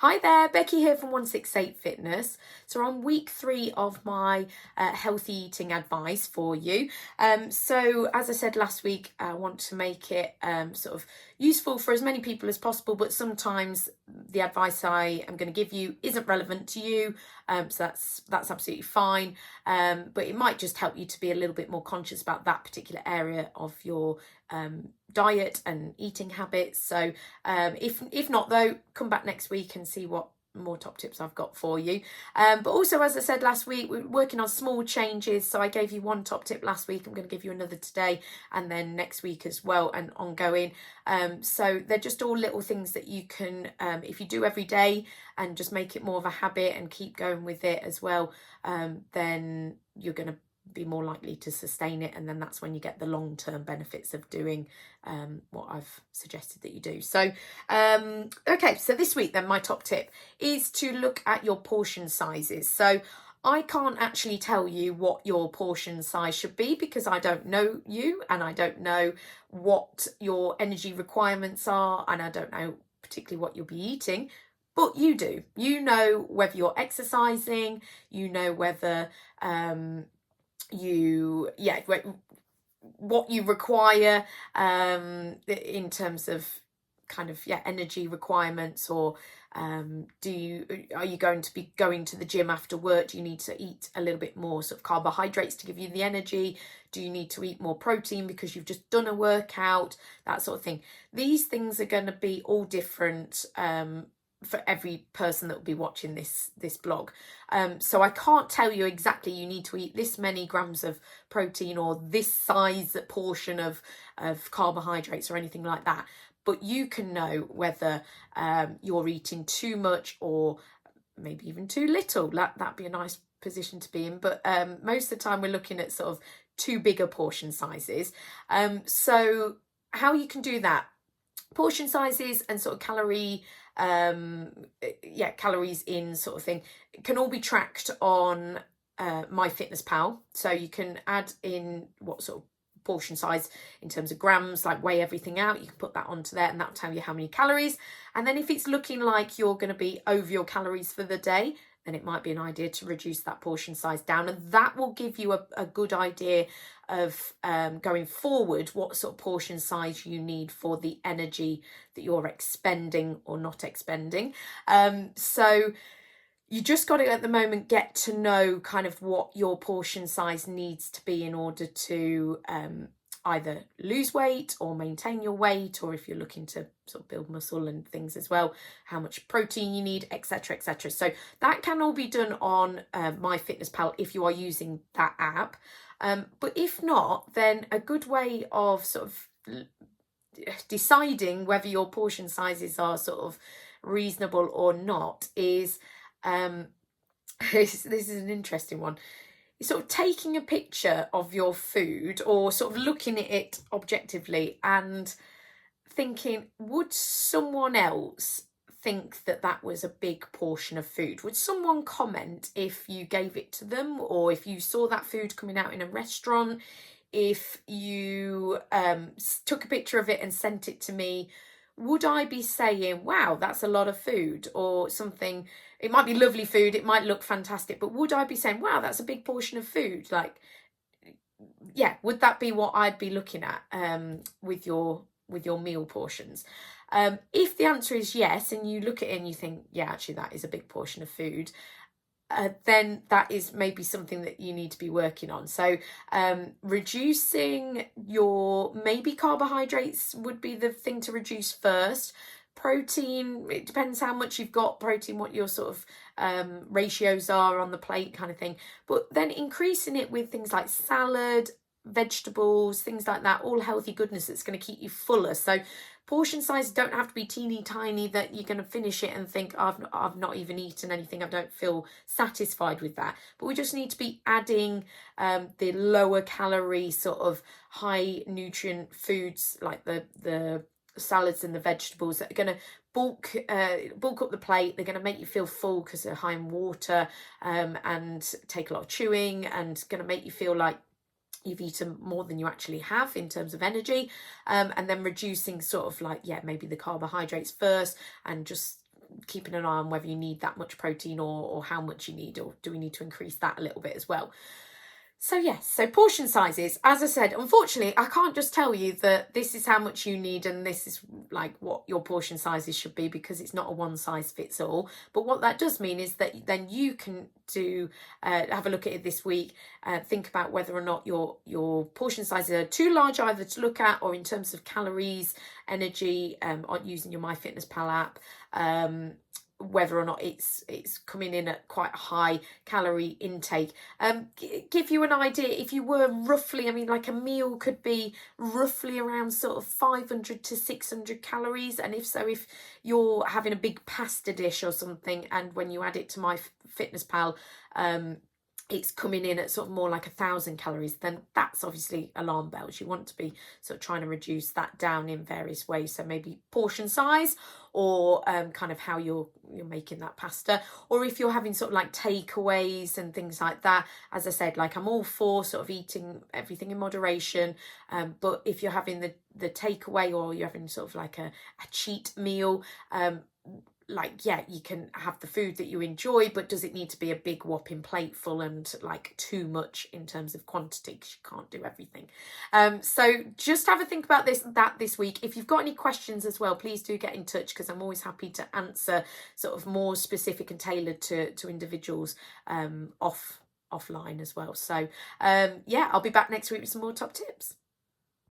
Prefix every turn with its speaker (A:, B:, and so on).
A: Hi there, Becky here from 168 Fitness. So I'm week 3 of my healthy eating advice for you. So as I said last week, I want to make it sort of useful for as many people as possible, but sometimes the advice I am going to give you isn't relevant to you. So that's absolutely fine. But it might just help you to be a little bit more conscious about that particular area of your diet and eating habits. So if not though, come back next week and see what more top tips I've got for you. But also, as I said last week, we're working on small changes. So I gave you one top tip last week. I'm going to give you another today and then next week as well, and ongoing. So they're just all little things that you can, if you do every day and just make it more of a habit and keep going with it as well, then you're going to be more likely to sustain it, and then that's when you get the long-term benefits of doing what I've suggested that you do. So okay, so this week then my top tip is to look at your portion sizes. So I can't actually tell you what your portion size should be because I don't know you and I don't know what your energy requirements are, and I don't know particularly what you'll be eating. But you do. You know whether you're exercising, you know whether what you require in terms of kind of energy requirements, or are you going to be going to the gym after work? Do you need to eat a little bit more sort of carbohydrates to give you the energy? Do you need to eat more protein because you've just done a workout? That sort of thing. These things are going to be all different for every person that will be watching this blog. So I can't tell you exactly you need to eat this many grams of protein or this size portion of carbohydrates or anything like that. But you can know whether you're eating too much or maybe even too little. That'd be a nice position to be in. But most of the time we're looking at sort of too bigger portion sizes. So how you can do that, portion sizes and sort of calories in sort of thing, can all be tracked on MyFitnessPal. So you can add in what sort of portion size in terms of grams, like weigh everything out. You can put that onto there and that'll tell you how many calories. And then if it's looking like you're going to be over your calories for the day, then it might be an idea to reduce that portion size down, and that will give you a good idea of going forward what sort of portion size you need for the energy that you're expending or not expending. So you just got to at the moment get to know kind of what your portion size needs to be in order to either lose weight or maintain your weight, or if you're looking to sort of build muscle and things as well, how much protein you need, etc, etc. So that can all be done on MyFitnessPal if you are using that app. But if not, then a good way of sort of deciding whether your portion sizes are sort of reasonable or not is this is an interesting one. Sort of taking a picture of your food or sort of looking at it objectively and thinking, would someone else think that that was a big portion of food? Would someone comment if you gave it to them, or if you saw that food coming out in a restaurant? If you took a picture of it and sent it to me, would I be saying, wow, that's a lot of food, or something? It might be lovely food, it might look fantastic, but would I be saying, wow, that's a big portion of food? Like, yeah, would that be what I'd be looking at with your meal portions? If the answer is yes, and you look at it and you think, yeah, actually that is a big portion of food, then that is maybe something that you need to be working on. So reducing your, maybe carbohydrates would be the thing to reduce first. Protein, it depends how much you've got protein, what your sort of ratios are on the plate kind of thing. But then increasing it with things like salad, vegetables, things like that, all healthy goodness that's going to keep you fuller. So portion sizes don't have to be teeny tiny that you're going to finish it and think, I've not even eaten anything, I don't feel satisfied with that. But we just need to be adding the lower calorie sort of high nutrient foods, like the salads and the vegetables, that are going to bulk up the plate. They're going to make you feel full because they're high in water and take a lot of chewing, and going to make you feel like you've eaten more than you actually have in terms of energy, and then reducing sort of like, maybe the carbohydrates first, and just keeping an eye on whether you need that much protein or how much you need, or do we need to increase that a little bit as well. So yes, so portion sizes, as I said, unfortunately, I can't just tell you that this is how much you need and this is like what your portion sizes should be, because it's not a one size fits all. But what that does mean is that then you can do, have a look at it this week, think about whether or not your portion sizes are too large either to look at, or in terms of calories, energy, on using your MyFitnessPal app, whether or not it's coming in at quite high calorie intake. Give you an idea, if you were roughly, I mean, like a meal could be roughly around sort of 500 to 600 calories, and if you're having a big pasta dish or something, and when you add it to MyFitnessPal, it's coming in at sort of more like 1,000 calories, then that's obviously alarm bells. You want to be sort of trying to reduce that down in various ways. So maybe portion size, or kind of how you're making that pasta, or if you're having sort of like takeaways and things like that. As I said, like I'm all for sort of eating everything in moderation, but if you're having the takeaway, or you're having sort of like a cheat meal, like, yeah, you can have the food that you enjoy, but does it need to be a big whopping plateful and like too much in terms of quantity, because you can't do everything. So just have a think about this week. If you've got any questions as well, please do get in touch, because I'm always happy to answer sort of more specific and tailored to individuals offline as well. So yeah, I'll be back next week with some more top tips.